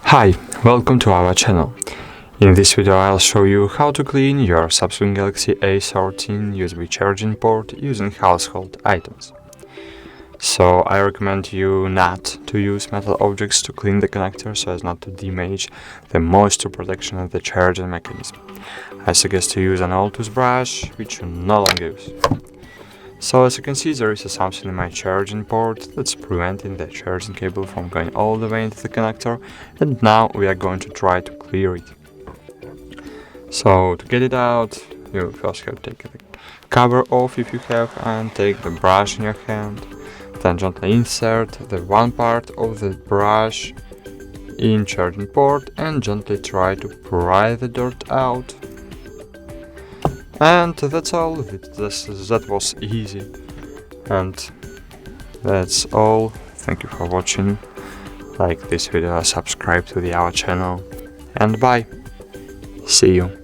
Hi, welcome to our channel. In this video I'll show you how to clean your Samsung Galaxy A13 USB charging port using household items. So I recommend you not to use metal objects to clean the connector so as not to damage the moisture protection of the charging mechanism. I suggest to use an old toothbrush which you no longer use. So as you can see, there is something in my charging port that's preventing the charging cable from going all the way into the connector, and now we are going to try to clear it. So to get it out, you first have to take the cover off if you have, and take the brush in your hand. Then gently insert the one part of the brush in charging port and gently try to pry the dirt out. And that's all. That was easy. And that's all. Thank you for watching. Like this video, subscribe to our channel, and bye. See you.